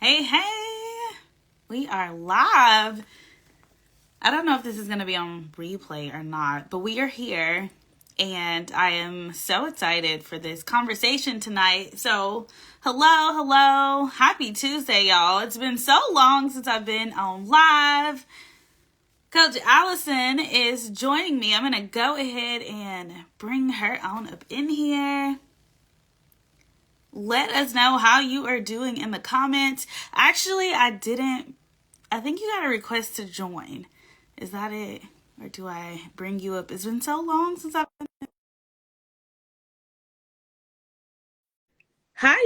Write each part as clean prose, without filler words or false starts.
Hey, hey, we are live. I don't know if this is going to be on replay or not, but we are here and I am so excited for this conversation tonight. So, hello. Happy Tuesday, y'all. It's been so long since I've been on live. Coach Alison is joining me. I'm going to go ahead and bring her on up in here. Let us know how you are doing in the comments. Actually, I think you got a request to join. Is that it? Or do I bring you up? It's been so long since I've been. Hi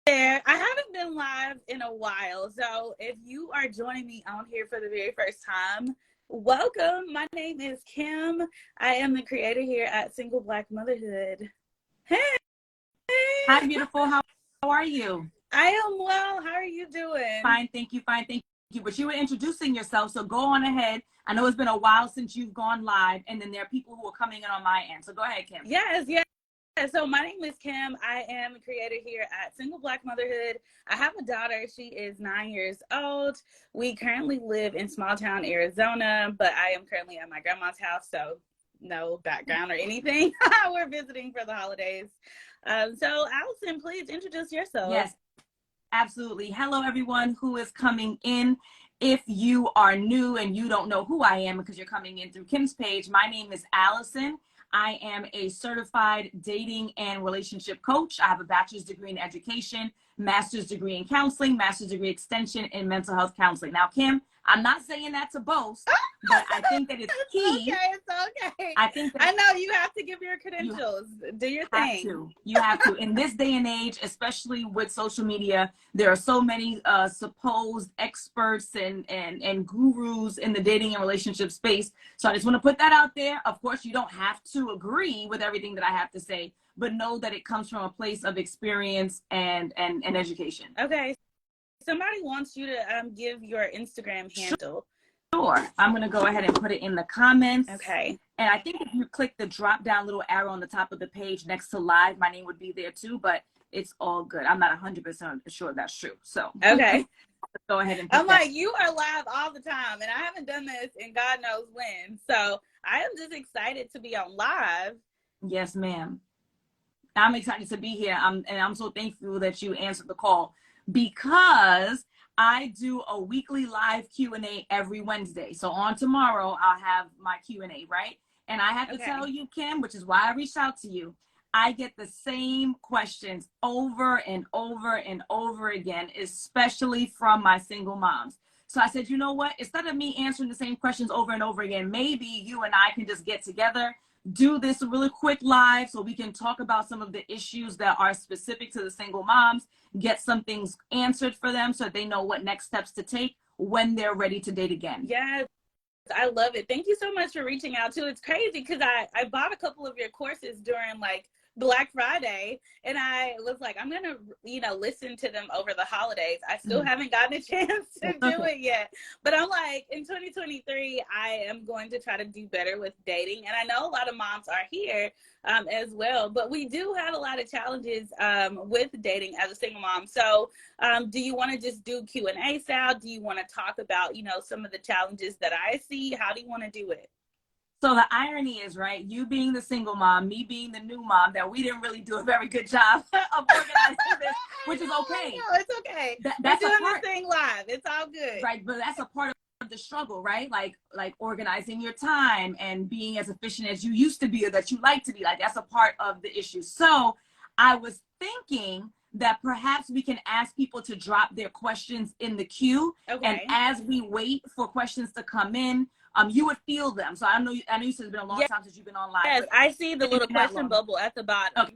there. I haven't been live in a while. So if you are joining me on here for the very first time, welcome. My name is Kim. I am the creator here at Single Black Motherhood. Hey. Hi, beautiful. How are you? I am well. How are you doing? Fine, thank you. Fine, thank you. But you were introducing yourself, so go on ahead. I know it's been a while since you've gone live, and then there are people who are coming in on my end. So go ahead, Kim. Yes. So my name is Kim. I am a creator here at Single Black Motherhood. I have a daughter. She is 9 years old. We currently live in small town Arizona, but I am currently at my grandma's house, so no background or anything. We're visiting for the holidays. So Alison, please introduce yourself. Yes, absolutely. Hello, everyone who is coming in. If you are new and you don't know who I am because you're coming in through Kim's page, my name is Alison. I am a certified dating and relationship coach. I have a bachelor's degree in education, master's degree in counseling, master's degree extension in mental health counseling. Now, Kim, I'm not saying that to boast, but I think that it's key. It's okay. I know you have to give your credentials. Do your thing. You have to. In this day and age, especially with social media, there are so many supposed experts and gurus in the dating and relationship space. So I just want to put that out there. Of course, you don't have to agree with everything that I have to say, but know that it comes from a place of experience and education. Okay. Somebody wants you to give your Instagram handle. Sure. I'm going to go ahead and put it in the comments. Okay. And I think if you click the drop down little arrow on the top of the page next to live, my name would be there too, but it's all good. I'm not 100% sure that's true. So, okay. Go ahead and I'm like, you are live all the time and I haven't done this in God knows when. So I am just excited to be on live. Yes, ma'am. I'm excited to be here. I'm so thankful that you answered the call because I do a weekly live Q&A every Wednesday. So on tomorrow, I'll have my Q&A, right? And I have to tell you, Kim, which is why I reached out to you, I get the same questions over and over and over again, especially from my single moms. So I said, you know what? Instead of me answering the same questions over and over again, maybe you and I can just get together, do this really quick live so we can talk about some of the issues that are specific to the single moms, get some things answered for them so they know what next steps to take when they're ready to date again. Yes, I love it. Thank you so much for reaching out too. It's crazy because I bought a couple of your courses during like Black Friday and I was like, I'm gonna listen to them over the holidays. I still haven't gotten a chance to do it yet, but I'm like, in 2023 I am going to try to do better with dating, and I know a lot of moms are here as well, but we do have a lot of challenges with dating as a single mom. So do you want to just do Q&A style? Do you want to talk about some of the challenges that I see? How do you want to do it? So the irony is, right, you being the single mom, me being the new mom, that we didn't really do a very good job of organizing this, which is okay. No, it's okay. That's doing this thing live. It's all good. Right, but that's a part of the struggle, right? Like organizing your time and being as efficient as you used to be or that you like to be. Like, that's a part of the issue. So I was thinking that perhaps we can ask people to drop their questions in the queue. Okay. And as we wait for questions to come in, you would feel them. So I know you said it's been a long time since you've been online. Yes, I see the little question bubble at the bottom.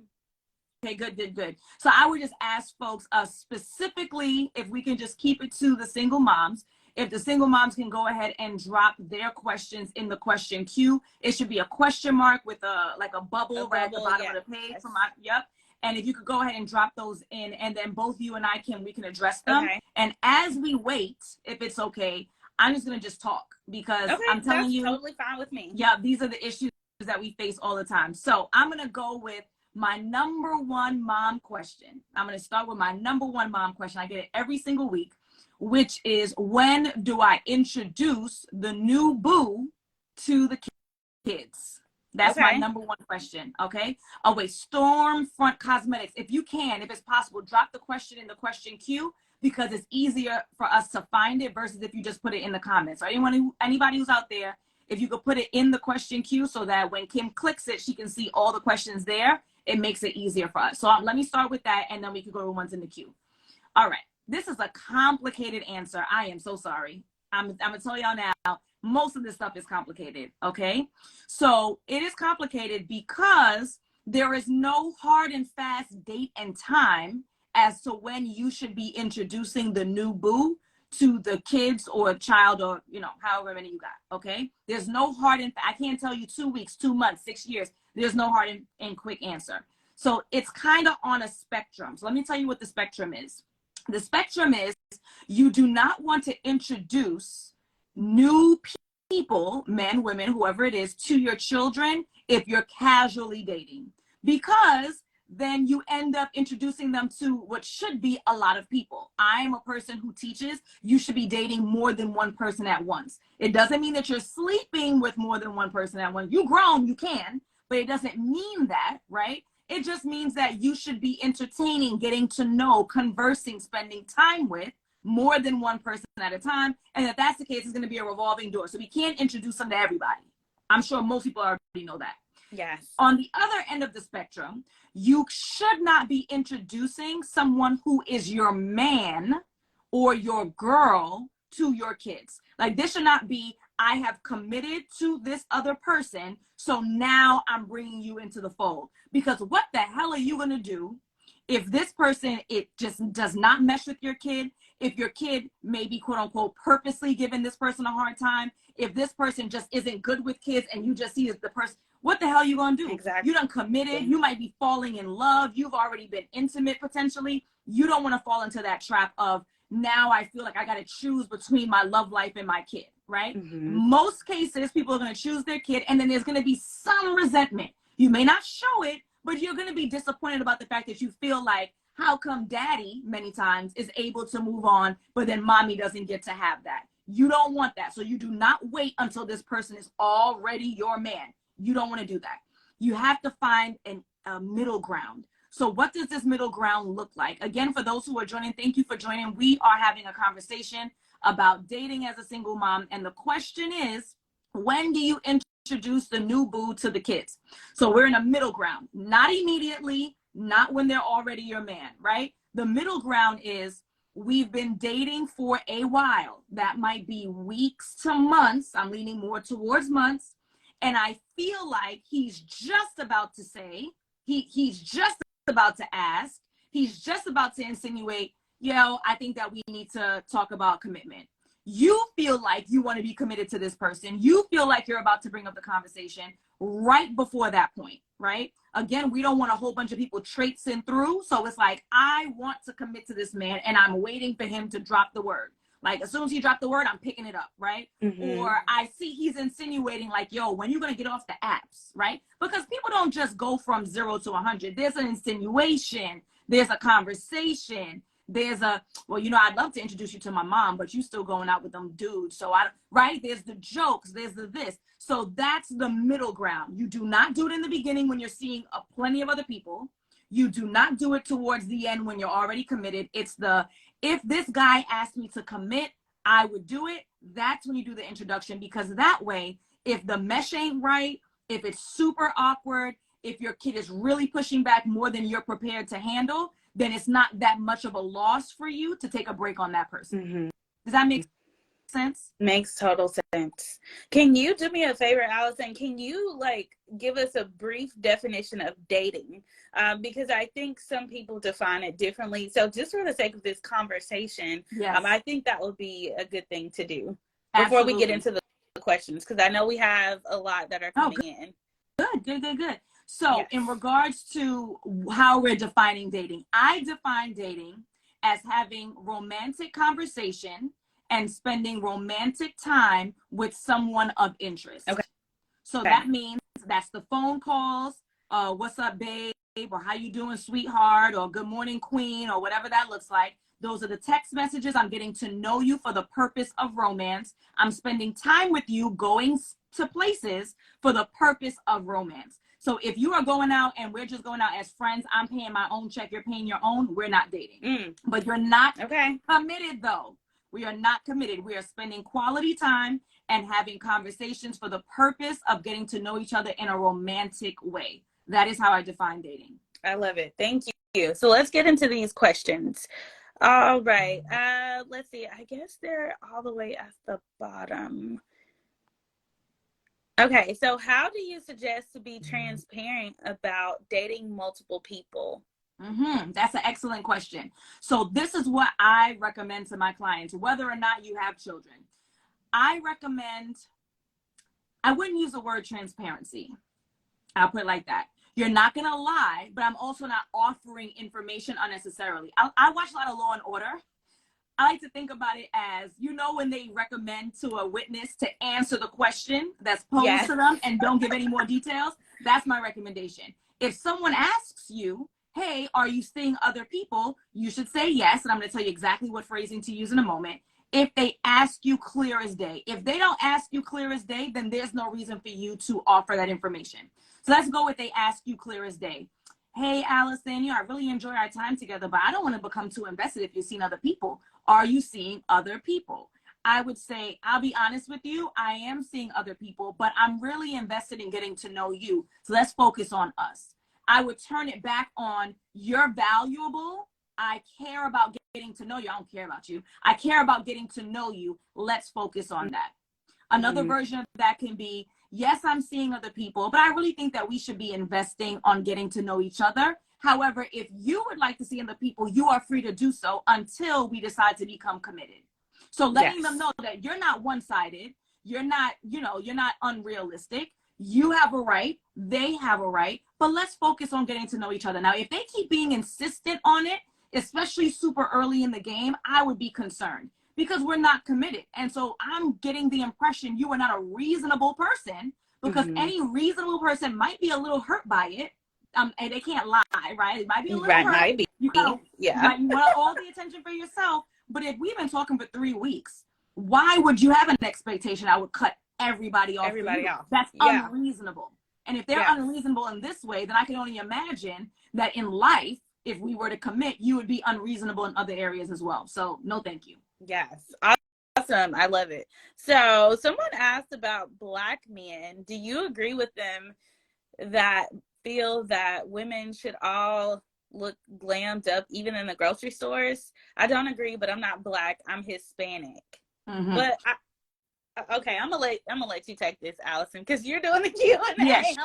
Okay, good. So I would just ask folks specifically if we can just keep it to the single moms. If the single moms can go ahead and drop their questions in the question queue, it should be a question mark with a bubble right at the bottom of the page. Yes. And if you could go ahead and drop those in, and then both you and I we can address them. Okay. And as we wait, if it's okay, I'm just going to just talk because I'm telling you. Totally fine with me. Yeah, these are the issues that we face all the time. So I'm going to go with my number one mom question. I'm going to start with my number one mom question. I get it every single week. which is, when do I introduce the new boo to the kids? That's my number one question. Okay. Oh wait, Stormfront Cosmetics. If you can, if it's possible, drop the question in the question queue, because it's easier for us to find it versus if you just put it in the comments. Or anybody who's out there, if you could put it in the question queue so that when Kim clicks it, she can see all the questions there. It makes it easier for us. So let me start with that, and then we can go to ones in the queue. All right. This is a complicated answer. I am so sorry. I'm gonna tell y'all now, most of this stuff is complicated. Okay. So it is complicated because there is no hard and fast date and time as to when you should be introducing the new boo to the kids or child, or, you know, however many you got. Okay. There's no hard and I can't tell you 2 weeks, 2 months, 6 years. There's no hard and quick answer. So it's kind of on a spectrum. So let me tell you what the spectrum is. The spectrum is, you do not want to introduce new people, men, women, whoever it is, to your children if you're casually dating, because then you end up introducing them to what should be a lot of people. I'm a person who teaches you should be dating more than one person at once. It doesn't mean that you're sleeping with more than one person at once. You grown, you can, but it doesn't mean that, right? It just means that you should be entertaining, getting to know, conversing, spending time with more than one person at a time. And if that's the case, it's going to be a revolving door. So we can't introduce them to everybody. I'm sure most people already know that. Yes. On the other end of the spectrum, you should not be introducing someone who is your man or your girl to your kids. Like, this should not be, I have committed to this other person, so now I'm bringing you into the fold. Because what the hell are you going to do if this person, it just does not mesh with your kid? If your kid may be, quote unquote, purposely giving this person a hard time, if this person just isn't good with kids and you just see as the person, what the hell are you going to do? Exactly. You done committed. You might be falling in love. You've already been intimate potentially. You don't want to fall into that trap of, now I feel like I got to choose between my love life and my kid, right? Mm-hmm. Most cases, people are going to choose their kid, and then there's going to be some resentment. You may not show it, but you're going to be disappointed about the fact that you feel like, how come daddy many times is able to move on, but then mommy doesn't get to have that? You don't want that. So you do not wait until this person is already your man. You don't want to do that. You have to find a middle ground. So what does this middle ground look like? Again, for those who are joining, thank you for joining. We are having a conversation about dating as a single mom. And the question is, when do you introduce the new boo to the kids? So we're in a middle ground, not immediately, not when they're already your man, right? The middle ground is, we've been dating for a while. That might be weeks to months. I'm leaning more towards months. And I feel like he's just about to say, he's just about to ask, he's just about to insinuate, yo, I think that we need to talk about commitment. You feel like you want to be committed to this person. You feel like you're about to bring up the conversation right before that point, right? Again, we don't want a whole bunch of people traipsing through. So it's like, I want to commit to this man and I'm waiting for him to drop the word. Like, as soon as he dropped the word, I'm picking it up, right? Mm-hmm. Or I see he's insinuating like, yo, when you going to get off the apps, right? Because people don't just go from 0 to 100. There's an insinuation. There's a conversation. There's a, well, you know, I'd love to introduce you to my mom, but you still going out with them dudes. So right? There's the jokes. There's the this. So that's the middle ground. You do not do it in the beginning when you're seeing plenty of other people. You do not do it towards the end when you're already committed. It's the, if this guy asked me to commit, I would do it. That's when you do the introduction, because that way, if the mesh ain't right, if it's super awkward, if your kid is really pushing back more than you're prepared to handle, then it's not that much of a loss for you to take a break on that person. Mm-hmm. Does that make sense? Makes total sense. Can you do me a favor, Allison? Can you give us a brief definition of dating? Because I think some people define it differently. So just for the sake of this conversation, yes. I think that would be a good thing to do before we get into the questions, because I know we have a lot that are coming in. Good. So yes. In regards to how we're defining dating, I define dating as having romantic conversation and spending romantic time with someone of interest. Okay. So that means that's the phone calls, what's up, babe, or how you doing, sweetheart, or good morning, queen, or whatever that looks like. Those are the text messages. I'm getting to know you for the purpose of romance. I'm spending time with you, going to places for the purpose of romance. So if you are going out and we're just going out as friends, I'm paying my own check, you're paying your own, we're not dating. But you're not committed though. We are not committed. We are spending quality time and having conversations for the purpose of getting to know each other in a romantic way. That is how I define dating. I love it. Thank you. So let's get into these questions. All right. Let's see. I guess they're all the way at the bottom. Okay. So how do you suggest to be transparent about dating multiple people? That's an excellent question. So this is what I recommend to my clients, whether or not you have children. I wouldn't use the word transparency. I'll put it like that. You're not going to lie, but I'm also not offering information unnecessarily. I watch a lot of Law and Order. I like to think about it as, you know, when they recommend to a witness to answer the question that's posed to them and don't give any more details. That's my recommendation. If someone asks you, hey, are you seeing other people? You should say yes. And I'm going to tell you exactly what phrasing to use in a moment. If they ask you clear as day, if they don't ask you clear as day, then there's no reason for you to offer that information. So let's go with they ask you clear as day. Hey, Alison, I really enjoy our time together, but I don't want to become too invested if you're seeing other people. Are you seeing other people? I would say, I'll be honest with you, I am seeing other people, but I'm really invested in getting to know you. So let's focus on us. I would turn it back on, you're valuable. I care about getting to know you. I don't care about you. I care about getting to know you. Let's focus on that. Another version of that can be, yes, I'm seeing other people, but I really think that we should be investing on getting to know each other. However, if you would like to see other people, you are free to do so until we decide to become committed. So letting them know that you're not one-sided, you're not, you're not unrealistic. You have a right, they have a right, but let's focus on getting to know each other. Now, if they keep being insistent on it, especially super early in the game, I would be concerned because we're not committed. And so I'm getting the impression you are not a reasonable person, because any reasonable person might be a little hurt by it. And they can't lie, right? It might be a little hurt. Might be. You want all the attention for yourself. But if we've been talking for 3 weeks, why would you have an expectation I would cut everybody off? That's unreasonable. And if they're unreasonable in this way, then I can only imagine that in life, if we were to commit, you would be unreasonable in other areas as well. So no, thank you. Yes. Awesome. I love it. So someone asked about Black men. Do you agree with them that feel that women should all look glammed up even in the grocery stores? I don't agree, but I'm not Black. I'm Hispanic. But okay, I'm gonna let you take this, Alison, because you're doing the Q&A. Yes.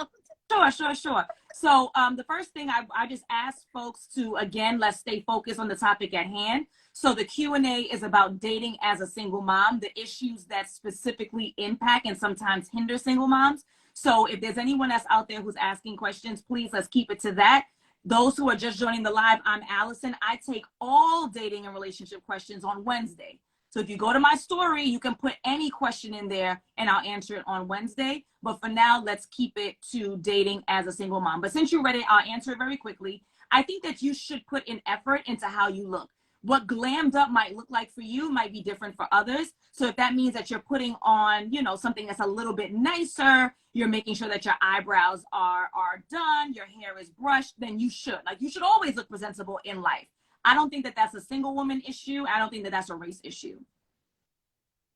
Sure. So the first thing I just ask folks to, again, let's stay focused on the topic at hand. So the Q&A is about dating as a single mom, the issues that specifically impact and sometimes hinder single moms. So if there's anyone that's out there who's asking questions, please, let's keep it to that. Those who are just joining the live, I'm Alison. I take all dating and relationship questions on Wednesday. So if you go to my story, you can put any question in there and I'll answer it on Wednesday. But for now, let's keep it to dating as a single mom. But since you're ready, I'll answer it very quickly. I think that you should put an effort into how you look. What glammed up might look like for you might be different for others. So if that means that you're putting on, something that's a little bit nicer, you're making sure that your eyebrows are done, your hair is brushed, then you should. Like, you should always look presentable in life. I don't think that that's a single woman issue. I don't think that that's a race issue.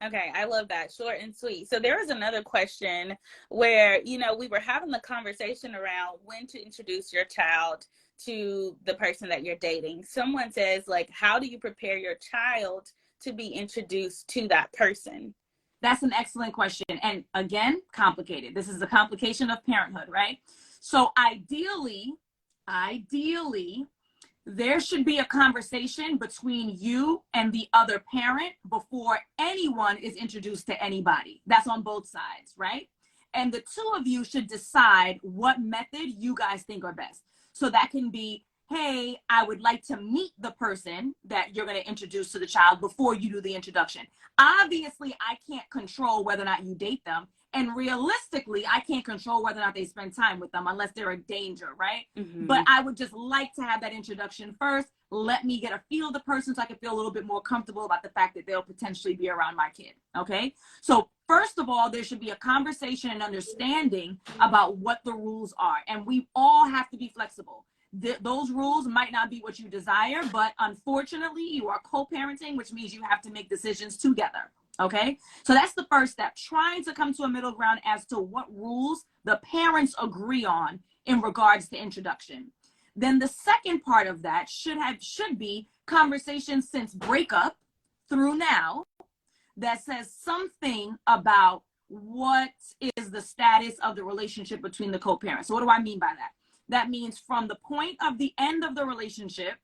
Okay, I love that. Short and sweet. So there was another question where, we were having the conversation around when to introduce your child to the person that you're dating. Someone says, like, how do you prepare your child to be introduced to that person? That's an excellent question. And again, complicated. This is the complication of parenthood, right? So ideally, there should be a conversation between you and the other parent before anyone is introduced to anybody. That's on both sides, right? And the two of you should decide what method you guys think are best. So that can be, hey, I would like to meet the person that you're going to introduce to the child before you do the introduction. Obviously, I can't control whether or not you date them. And realistically, I can't control whether or not they spend time with them unless they're a danger, right? But I would just like to have that introduction first. let me get a feel of the person so I can feel a little bit more comfortable about the fact that they'll potentially be around my kid. Okay. So first of all, there should be a conversation and understanding about what the rules are. And we all have to be flexible. Those rules might not be what you desire, but unfortunately you are co-parenting, which means you have to make decisions together. Okay. So that's the first step, trying to come to a middle ground as to what rules the parents agree on in regards to introduction. Then the second part of that should be conversations since breakup through now that says something about what is the status of the relationship between the co-parents. So what do I mean by that? That means from the point of the end of the relationship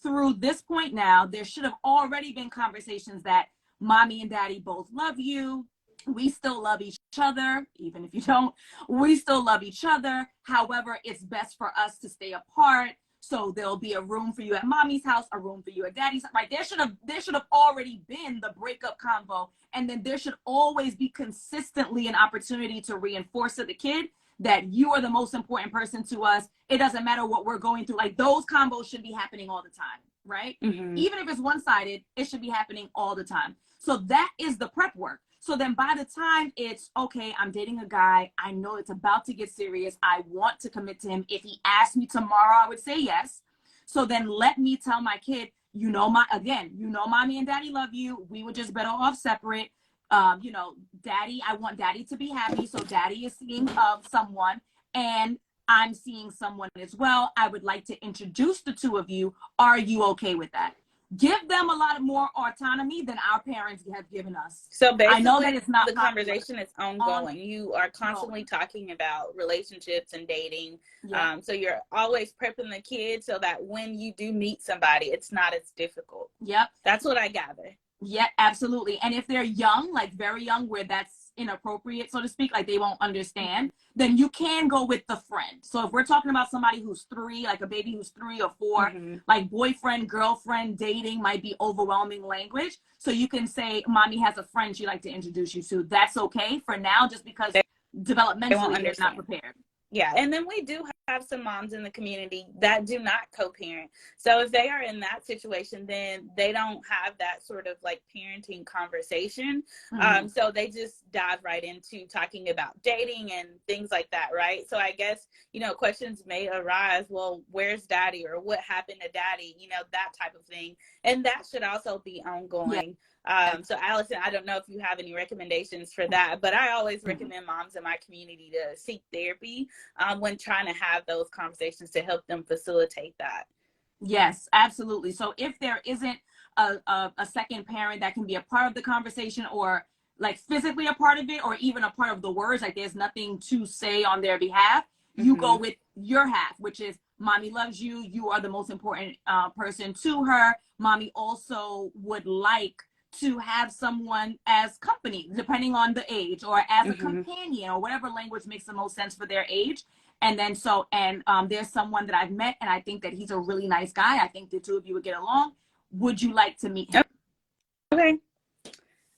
through this point now, there should have already been conversations that mommy and daddy both love you. We still love each other, even if you don't. We still love each other. However, it's best for us to stay apart. So there'll be a room for you at mommy's house, a room for you at daddy's house, right? There should have already been the breakup convo. And then there should always be consistently an opportunity to reinforce to the kid that you are the most important person to us. It doesn't matter what we're going through. Like, those combos should be happening all the time, right? Mm-hmm. Even if it's one-sided, it should be happening all the time. So that is the prep work. So then by the time it's, okay, I'm dating a guy, I know it's about to get serious, I want to commit to him. If he asked me tomorrow, I would say yes. So then let me tell my kid, mommy and daddy love you. We were just better off separate. Daddy, I want daddy to be happy. So daddy is seeing someone and I'm seeing someone as well. I would like to introduce the two of you. Are you okay with that? Give them a lot more autonomy than our parents have given us. So basically, I know that it's not the conversation is ongoing. You are constantly talking about relationships and dating. Yeah. So you're always prepping the kid so that when you do meet somebody, it's not as difficult. Yep. That's what I gather. Yeah, absolutely. And if they're young, like very young, where that's inappropriate, so to speak, like they won't understand, then you can go with the friend. So if we're talking about somebody who's 3, like a baby who's 3 or 4, like boyfriend, girlfriend, dating might be overwhelming language. So you can say, mommy has a friend she'd like to introduce you to. That's okay for now, just because developmentally they're not prepared. Yeah, and then we do have some moms in the community that do not co-parent. So if they are in that situation, then they don't have that sort of like parenting conversation. So they just dive right into talking about dating and things like that, right? So I guess, questions may arise, well, where's daddy, or what happened to daddy, that type of thing. And that should also be ongoing. Yeah. So Alison, I don't know if you have any recommendations for that, but I always recommend moms in my community to seek therapy when trying to have those conversations to help them facilitate that. Yes, absolutely. So if there isn't a second parent that can be a part of the conversation, or like physically a part of it, or even a part of the words, like there's nothing to say on their behalf, you go with your half, which is mommy loves you. You are the most important person to her. Mommy also would like to have someone as company, depending on the age, or as a companion, or whatever language makes the most sense for their age. And then there's someone that I've met, and I think that he's a really nice guy. I think the two of you would get along. Would you like to meet him? Okay.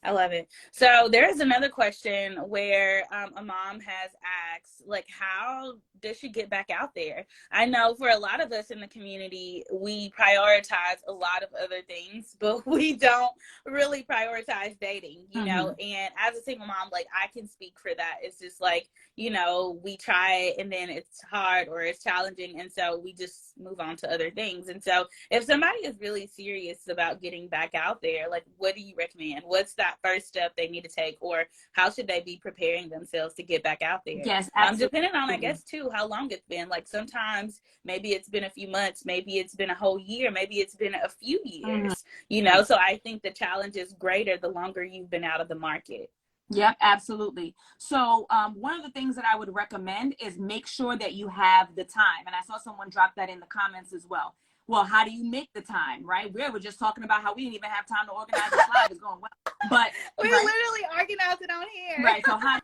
I love it. So there's another question where a mom has asked, like, how does she get back out there? I know for a lot of us in the community, we prioritize a lot of other things, but we don't really prioritize dating, you know, and as a single mom, like, I can speak for that. It's just like, we try it and then it's hard or it's challenging. And so we just move on to other things. And so if somebody is really serious about getting back out there, like, what do you recommend? What's that first step they need to take, or how should they be preparing themselves to get back out there? Yes, absolutely. Depending on, I guess, too, how long it's been. Like, sometimes maybe it's been a few months, maybe it's been a whole year, maybe it's been a few years, so I think the challenge is greater the longer you've been out of the market. Yep, absolutely. So one of the things that I would recommend is make sure that you have the time. And I saw someone drop that in the comments as well. Well, how do you make the time, right? We were just talking about how we didn't even have time to organize this live. It's going well. But we literally organized it on here. Right. So how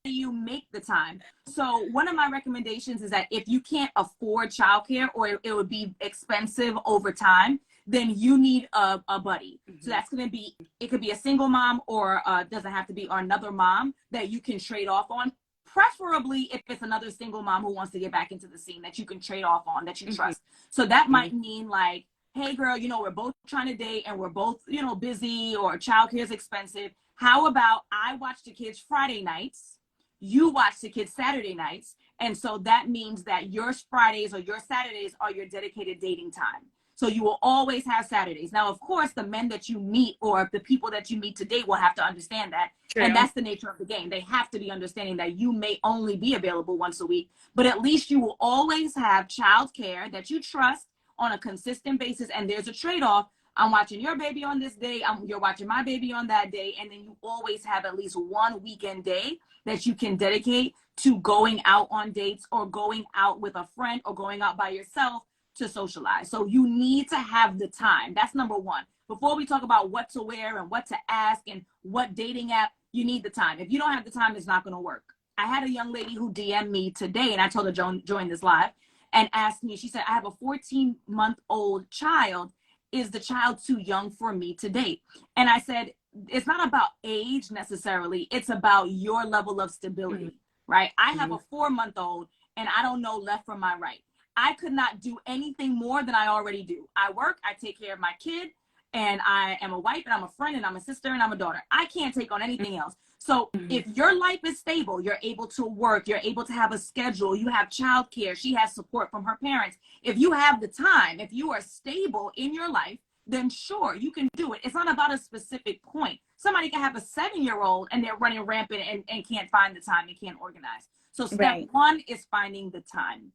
do you make the time? So one of my recommendations is that if you can't afford childcare, or it would be expensive over time, then you need a buddy. So that's going to be, it could be a single mom, or doesn't have to be, or another mom that you can trade off on. Preferably if it's another single mom who wants to get back into the scene that you can trade off on, that you trust. So that might mean like hey girl, you know, we're both trying to date and we're both, you know, busy, or childcare is expensive. How about I watch the kids Friday nights, you watch the kids Saturday nights, and so that means that your Fridays or your Saturdays are your dedicated dating time. So you will always have Saturdays. Now, of course, the men that you meet or the people that you meet to date will have to understand that. True. And that's the nature of the game. They have to be understanding that you may only be available once a week, but at least you will always have childcare that you trust on a consistent basis. And there's a trade-off. I'm watching your baby on this day. You're watching my baby on that day. And then you always have at least one weekend day that you can dedicate to going out on dates or going out with a friend or going out by yourself to socialize. So you need to have the time. That's number one. Before we talk about what to wear and what to ask and what dating app, you need the time. If you don't have the time, it's not going to work. I had a young lady who DM'd me today, and I told her join this live, and asked me, she said, I have a 14-month-old child. Is the child too young for me to date? And I said, it's not about age necessarily. It's about your level of stability, right? I have a 4-month-old, and I don't know left from my right. I could not do anything more than I already do. I work, I take care of my kid, and I am a wife, and I'm a friend, and I'm a sister, and I'm a daughter. I can't take on anything else. So if your life is stable, you're able to work, you're able to have a schedule, you have childcare, she has support from her parents. If you have the time, if you are stable in your life, then sure, you can do it. It's not about a specific point. Somebody can have a 7-year-old and they're running rampant and can't find the time and can't organize. So step one is finding the time.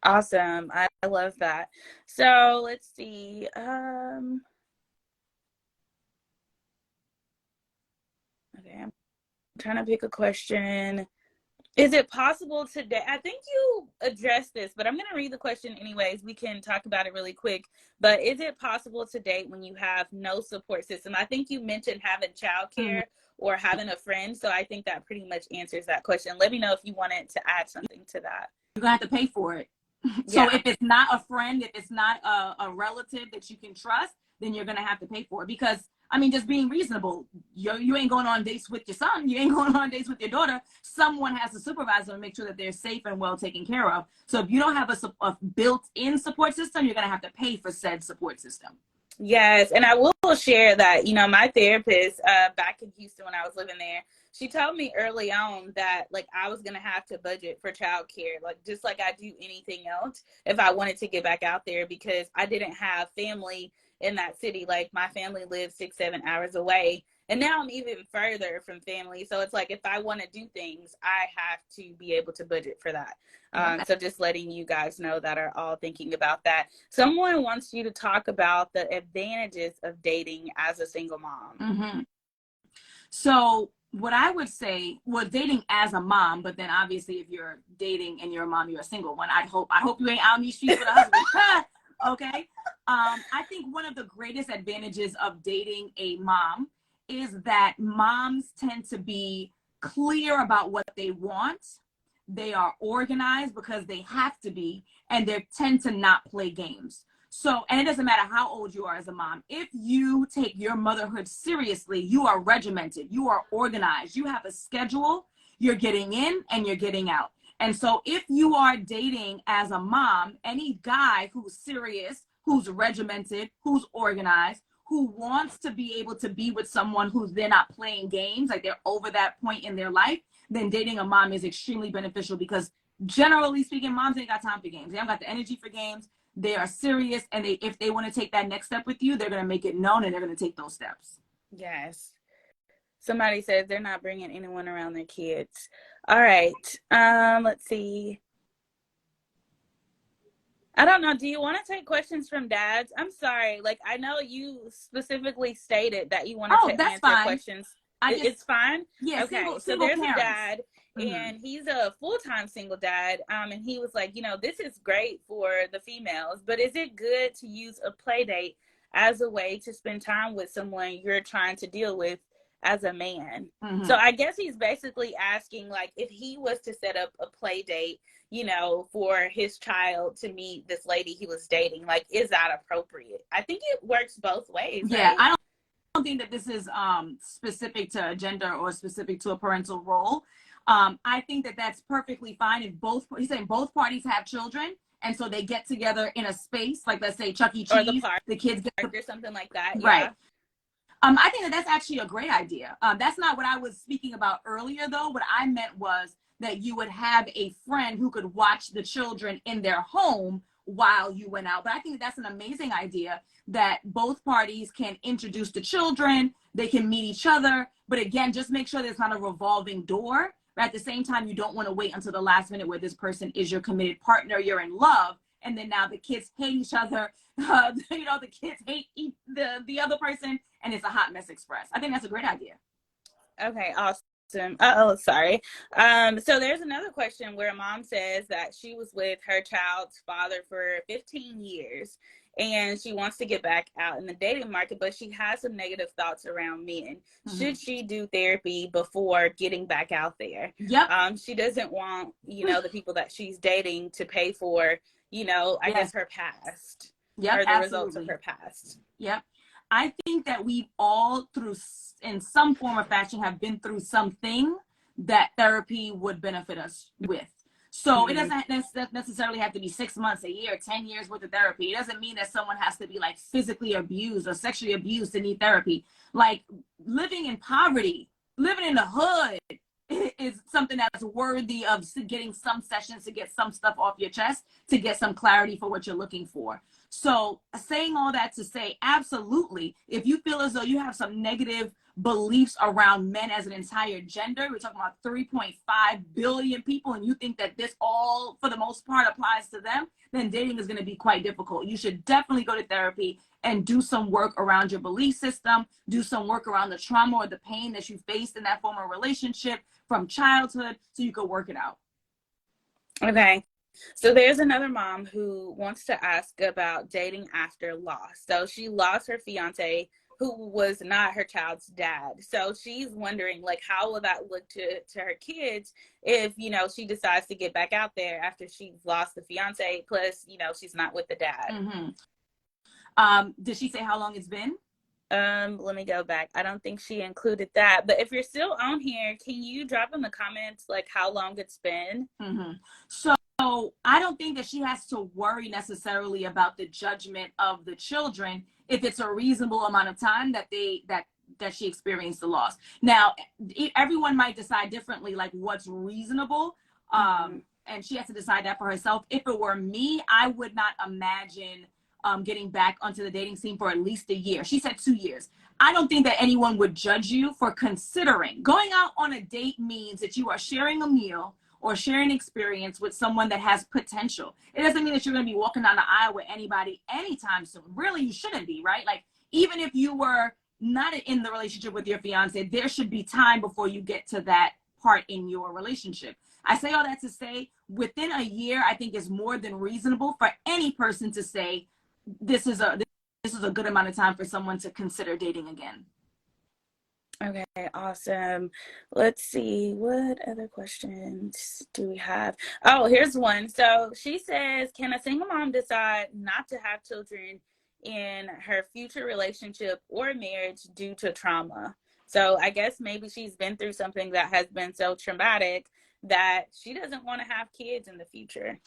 Awesome. I love that. So let's see. Okay, I'm trying to pick a question. Is it possible today? I think you addressed this, but I'm going to read the question anyways. We can talk about it really quick. But is it possible to date when you have no support system? I think you mentioned having childcare or having a friend. So I think that pretty much answers that question. Let me know if you wanted to add something to that. You're going to have to pay for it. So if it's not a friend, if it's not a relative that you can trust, then you're going to have to pay for it. Because, I mean, just being reasonable, you ain't going on dates with your son. You ain't going on dates with your daughter. Someone has to supervise them and make sure that they're safe and well taken care of. So if you don't have a built-in support system, you're going to have to pay for said support system. Yes, and I will share that, you know, my therapist back in Houston when I was living there, she told me early on that, like, I was going to have to budget for childcare, like, just like I do anything else if I wanted to get back out there, because I didn't have family in that city. Like, my family lives 6-7 hours away, and now I'm even further from family. So it's like, if I want to do things, I have to be able to budget for that. So just letting you guys know that are all thinking about that. Someone wants you to talk about the advantages of dating as a single mom. So what I would say, well, dating as a mom, but then obviously if you're dating and you're a mom, you're a single one. I hope you ain't out in these streets with a husband. Okay. I think one of the greatest advantages of dating a mom is that moms tend to be clear about what they want. They are organized because they have to be, and they tend to not play games. So, and it doesn't matter how old you are as a mom. If you take your motherhood seriously, you are regimented, you are organized, you have a schedule, you're getting in and you're getting out. And so if you are dating as a mom, any guy who's serious, who's regimented, who's organized, who wants to be able to be with someone who's they're not playing games, like they're over that point in their life, then dating a mom is extremely beneficial, because generally speaking, moms ain't got time for games. They haven't got the energy for games. They are serious, and if they want to take that next step with you, they're going to make it known, and they're going to take those steps. Yes. Somebody says they're not bringing anyone around their kids. All right. Let's see. I don't know. Do you want to take questions from dads? I'm sorry. Like, I know you specifically stated that you wanted to answer questions. It's fine? Yeah. Okay. So there's a dad, and he's a full-time single dad. And he was like, you know, this is great for the females, but is it good to use a play date as a way to spend time with someone you're trying to deal with as a man? So I guess he's basically asking, like, if he was to set up a play date, you know, for his child to meet this lady he was dating, like, is that appropriate? I think it works both ways. Yeah, right? I don't think that this is specific to a gender or specific to a parental role. I think that that's perfectly fine if he's saying both parties have children And so they get together in a space, like let's say Chuck E. Or the Cheese, park the kids get or something like that. right. Yeah. I think that that's actually a great idea. That's not what I was speaking about earlier, though. What I meant was that you would have a friend who could watch the children in their home while you went out. But I think that's an amazing idea, that both parties can introduce the children, they can meet each other. But again, just make sure there's not a revolving door. But at the same time, you don't want to wait until the last minute where this person is your committed partner, you're in love, and then now the kids hate each other. You know, the kids hate the other person, and it's a hot mess express. I think that's a great idea. Okay, awesome. Oh, sorry. So there's another question where a mom says that she was with her child's father for 15 years and she wants to get back out in the dating market, but she has some negative thoughts around men. Mm-hmm. Should she do therapy before getting back out there? Yep. She doesn't want, you know, the people that she's dating to pay for, you know, I guess her past. Yep, or the absolutely. results of her past. Yep. I think that we've all in some form or fashion, have been through something that therapy would benefit us with. So it doesn't necessarily have to be 6 months, a year, 10 years worth of therapy. It doesn't mean that someone has to be like physically abused or sexually abused to need therapy. Like living in poverty, living in the hood is something that's worthy of getting some sessions to get some stuff off your chest, to get some clarity for what you're looking for. So saying all that to say, absolutely, if you feel as though you have some negative beliefs around men as an entire gender, we're talking about 3.5 billion people, and you think that this all, for the most part, applies to them, then dating is going to be quite difficult. You should definitely go to therapy and do some work around your belief system, do some work around the trauma or the pain that you faced in that former relationship from childhood, so you could work it out. Okay. So there's another mom who wants to ask about dating after loss. So she lost her fiance, who was not her child's dad. So she's wondering, like, how will that look to her kids if, you know, she decides to get back out there after she's lost the fiance, plus, you know, she's not with the dad. Mm-hmm. Did she say how long it's been? Let me go back. I don't think she included that. But if you're still on here, can you drop in the comments, like, how long it's been? Mm-hmm. So I don't think that she has to worry necessarily about the judgment of the children if it's a reasonable amount of time that she experienced the loss. Now, everyone might decide differently, like what's reasonable, and she has to decide that for herself. If it were me, I would not imagine getting back onto the dating scene for at least a year. She said 2 years. I don't think that anyone would judge you for considering. Going out on a date means that you are sharing a meal or sharing experience with someone that has potential. It doesn't mean that you're going to be walking down the aisle with anybody anytime soon. Really, you shouldn't be, right? Like, even if you were not in the relationship with your fiance, there should be time before you get to that part in your relationship. I say all that to say, within a year, I think is more than reasonable for any person to say, this is a good amount of time for someone to consider dating again. Okay, awesome. Let's see, what other questions do we have? Oh, here's one. So she says, can a single mom decide not to have children in her future relationship or marriage due to trauma? So I guess maybe she's been through something that has been so traumatic that she doesn't want to have kids in the future.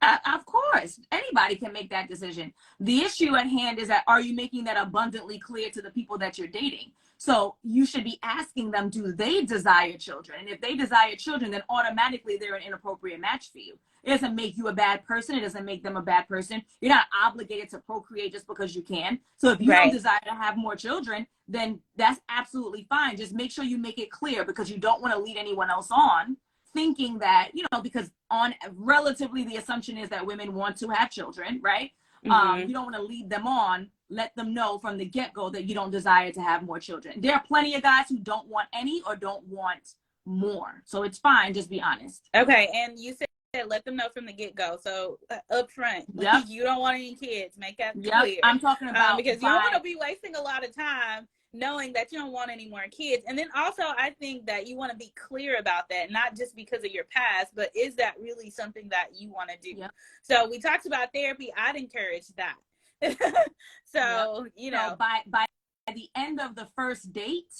Of course, anybody can make that decision. The issue at hand is that, are you making that abundantly clear to the people that you're dating? So you should be asking them, do they desire children? And if they desire children, then automatically they're an inappropriate match for you. It doesn't make you a bad person. It doesn't make them a bad person. You're not obligated to procreate just because you can. So if you don't desire to have more children, then that's absolutely fine. Just make sure you make it clear, because you don't want to lead anyone else on thinking that, you know, because on relatively the assumption is that women want to have children, right? Mm-hmm. You don't want to lead them on. Let them know from the get-go that you don't desire to have more children. There are plenty of guys who don't want any or don't want more. So it's fine. Just be honest. Okay. And you said let them know from the get-go. So up front, you don't want any kids. Make that clear. I'm talking about because you don't want to be wasting a lot of time knowing that you don't want any more kids. And then also, I think that you want to be clear about that, not just because of your past, but is that really something that you want to do? Yep. So we talked about therapy. I'd encourage that. So, you know, by the end of the first date,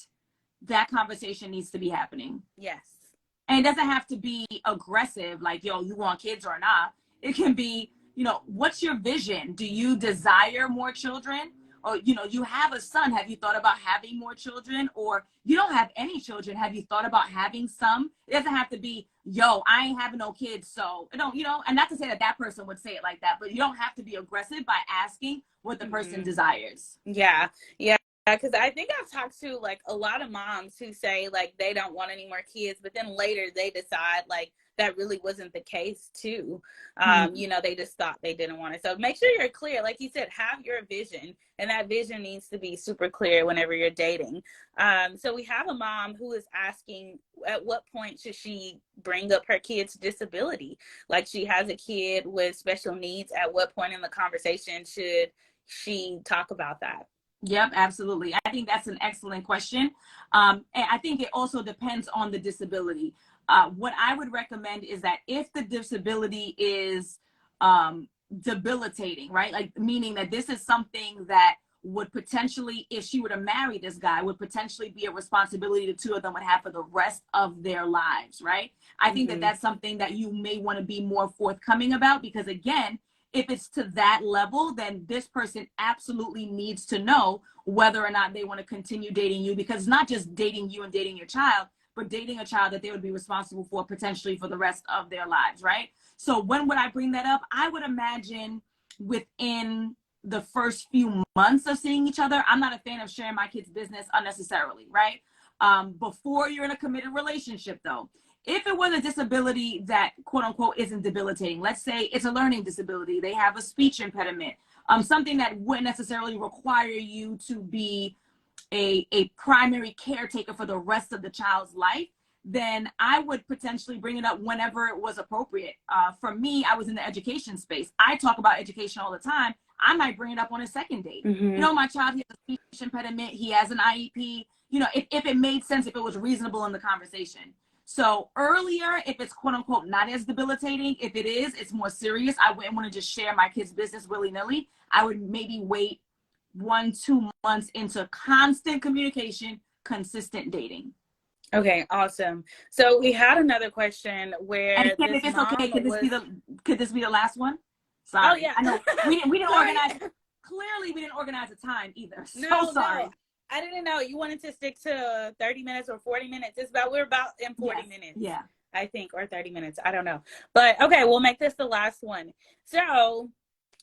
that conversation needs to be happening. Yes. And it doesn't have to be aggressive, like, yo, you want kids or not. It can be, you know, what's your vision? Do you desire more children? Or, you know, you have a son. Have you thought about having more children? Or you don't have any children. Have you thought about having some? It doesn't have to be, yo, I ain't having no kids. So, you know, and not to say that that person would say it like that, but you don't have to be aggressive by asking what the person desires. Yeah. Yeah. Because I think I've talked to like a lot of moms who say like they don't want any more kids, but then later they decide like that really wasn't the case too. You know, they just thought they didn't want it. So make sure you're clear. Like you said, have your vision, and that vision needs to be super clear whenever you're dating. So we have a mom who is asking at what point should she bring up her kid's disability? Like she has a kid with special needs. At what point in the conversation should she talk about that? Yep, absolutely. I think that's an excellent question. And I think it also depends on the disability. What I would recommend is that if the disability is debilitating, right? Like meaning that this is something that would potentially, if she were to marry this guy, would potentially be a responsibility the two of them would have for the rest of their lives, right? I think that that's something that you may want to be more forthcoming about, because again, if it's to that level, then this person absolutely needs to know whether or not they want to continue dating you, because it's not just dating you and dating your child, but dating a child that they would be responsible for potentially for the rest of their lives, right? So when would I bring that up? I would imagine within the first few months of seeing each other. I'm not a fan of sharing my kids' business unnecessarily, right? Before you're in a committed relationship though. If it was a disability that quote unquote isn't debilitating, let's say it's a learning disability, they have a speech impediment, something that wouldn't necessarily require you to be a primary caretaker for the rest of the child's life, then I would potentially bring it up whenever it was appropriate. For me, I was in the education space. I talk about education all the time. I might bring it up on a second date. You know, my child, he has a speech impediment, he has an IEP, you know, if it made sense, if it was reasonable in the conversation. So earlier, if it's quote unquote not as debilitating, if it is, it's more serious. I wouldn't want to just share my kid's business willy-nilly. I would maybe wait 1-2 months into constant communication, consistent dating. Okay, awesome. So we had another question where, and again, if it's okay, could this be the last one? Sorry. Oh yeah, I know we didn't organize. Clearly, we didn't organize a time either. So sorry. No. I didn't know you wanted to stick to 30 minutes or 40 minutes. We're about in 40 minutes. Yeah. I think, or 30 minutes. I don't know. But okay, we'll make this the last one. So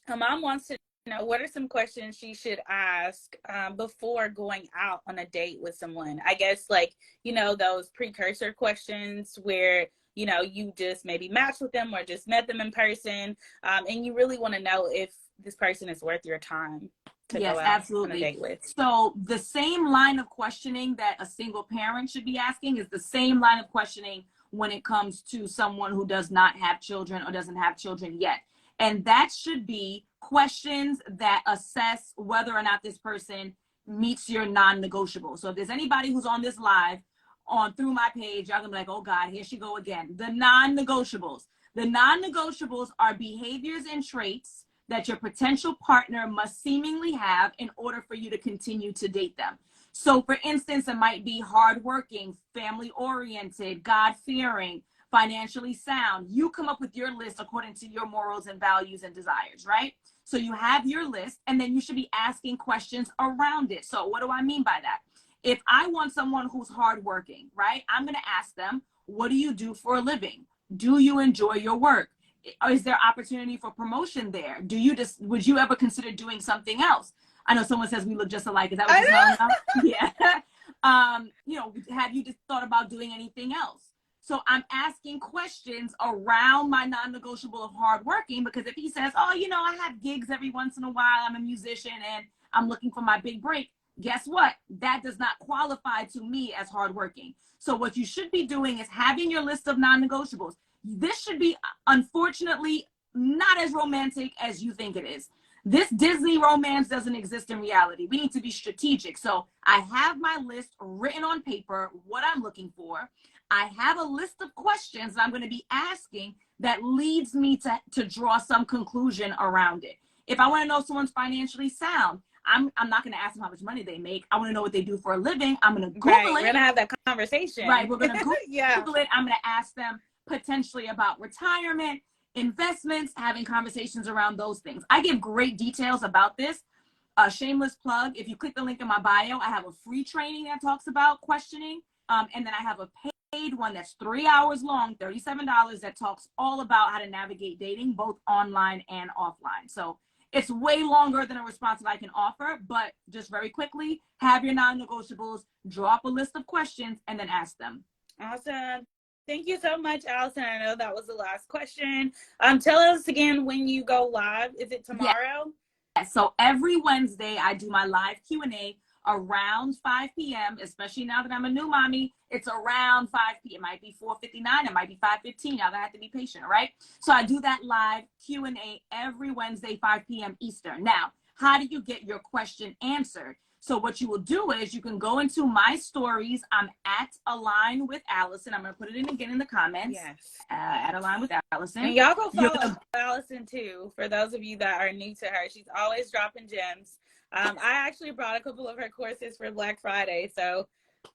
a mom wants to know, what are some questions she should ask before going out on a date with someone? I guess like, you know, those precursor questions where, you know, you just maybe matched with them or just met them in person. And you really want to know if this person is worth your time. Yes, absolutely. On a date with. So the same line of questioning that a single parent should be asking is the same line of questioning when it comes to someone who does not have children or doesn't have children yet. And that should be questions that assess whether or not this person meets your non-negotiable. So if there's anybody who's on this live on through my page, y'all gonna be like, oh God, here she go again. The non-negotiables. The non-negotiables are behaviors and traits that your potential partner must seemingly have in order for you to continue to date them. So for instance, it might be hardworking, family-oriented, God-fearing, financially sound. You come up with your list according to your morals and values and desires, right? So you have your list, and then you should be asking questions around it. So what do I mean by that? If I want someone who's hardworking, right, I'm gonna ask them, what do you do for a living? Do you enjoy your work? Is there opportunity for promotion there? Would you ever consider doing something else? I know someone says we look just alike. Is that what you're talking about? Yeah. You know, have you just thought about doing anything else? So I'm asking questions around my non-negotiable of hardworking, because if he says, oh, you know, I have gigs every once in a while, I'm a musician and I'm looking for my big break, guess what? That does not qualify to me as hardworking. So what you should be doing is having your list of non-negotiables. This should be, unfortunately, not as romantic as you think it is. This Disney romance doesn't exist in reality. We need to be strategic. So I have my list written on paper, what I'm looking for. I have a list of questions that I'm going to be asking that leads me to draw some conclusion around it. If I want to know if someone's financially sound, I'm not going to ask them how much money they make. I want to know what they do for a living. I'm going to Google it. We're going to have that conversation. Right. We're going to Google it. I'm going to ask them potentially about retirement, investments, having conversations around those things. I give great details about this. Shameless plug, if you click the link in my bio, I have a free training that talks about questioning. And then I have a paid one that's 3 hours long, $37, that talks all about how to navigate dating, both online and offline. So it's way longer than a response that I can offer, but just very quickly, have your non-negotiables, draw up a list of questions, and then ask them. Awesome. Thank you so much, Allison. I know that was the last question. Tell us again when you go live. Is it tomorrow? Yeah. So every Wednesday, I do my live Q&A around 5 p.m., especially now that I'm a new mommy. It's around 5 p.m. It might be 4:59. It might be 5:15. Y'all gonna have to be patient, all right? So I do that live Q&A every Wednesday, 5 p.m. Eastern. Now, how do you get your question answered? So what you will do is you can go into my stories. I'm at Align with Alison. I'm going to put it in again in the comments. Yes. At Align with Alison. And y'all go follow Alison too. For those of you that are new to her, she's always dropping gems. I actually brought a couple of her courses for Black Friday. So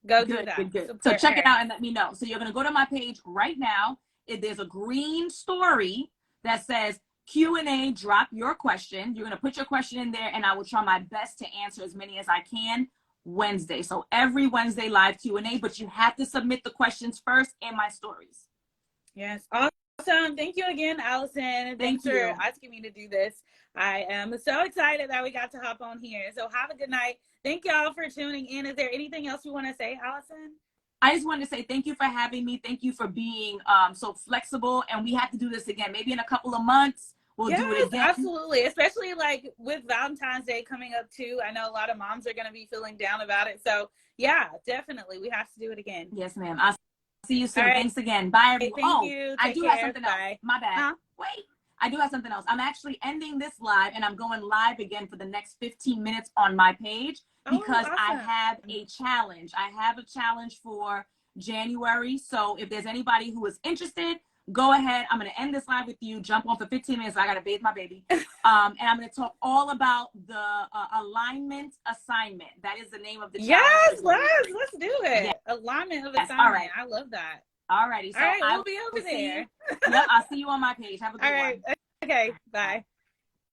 go do that. Good. So check it out and let me know. So you're going to go to my page right now. There's a green story that says Q&A, drop your question. You're going to put your question in there, and I will try my best to answer as many as I can Wednesday. So every Wednesday live Q&A, but you have to submit the questions first in my stories. Yes. Awesome. Thank you again, Allison. Thanks for asking me to do this. I am so excited that we got to hop on here. So have a good night. Thank y'all for tuning in. Is there anything else you want to say, Allison? I just wanted to say thank you for having me. Thank you for being so flexible. And we have to do this again. Maybe in a couple of months, we'll do it again. Absolutely. Especially like with Valentine's Day coming up too. I know a lot of moms are going to be feeling down about it. So yeah, definitely. We have to do it again. Yes, ma'am. I'll see you soon. Right. Thanks again. Bye, everyone. Thank you. I do have something else. My bad. Huh? Wait. I do have something else. I'm actually ending this live and I'm going live again for the next 15 minutes on my page because I have a challenge. I have a challenge for January. So if there's anybody who is interested, go ahead. I'm going to end this live with you. Jump on for 15 minutes. I got to bathe my baby. And I'm going to talk all about the alignment assignment. That is the name of the challenge. Yes, let's do it. Yeah. Alignment of assignment. All right. I love that. All righty. So all right, we'll be over there. Yep, I'll see you on my page. Have a good one. Okay, bye.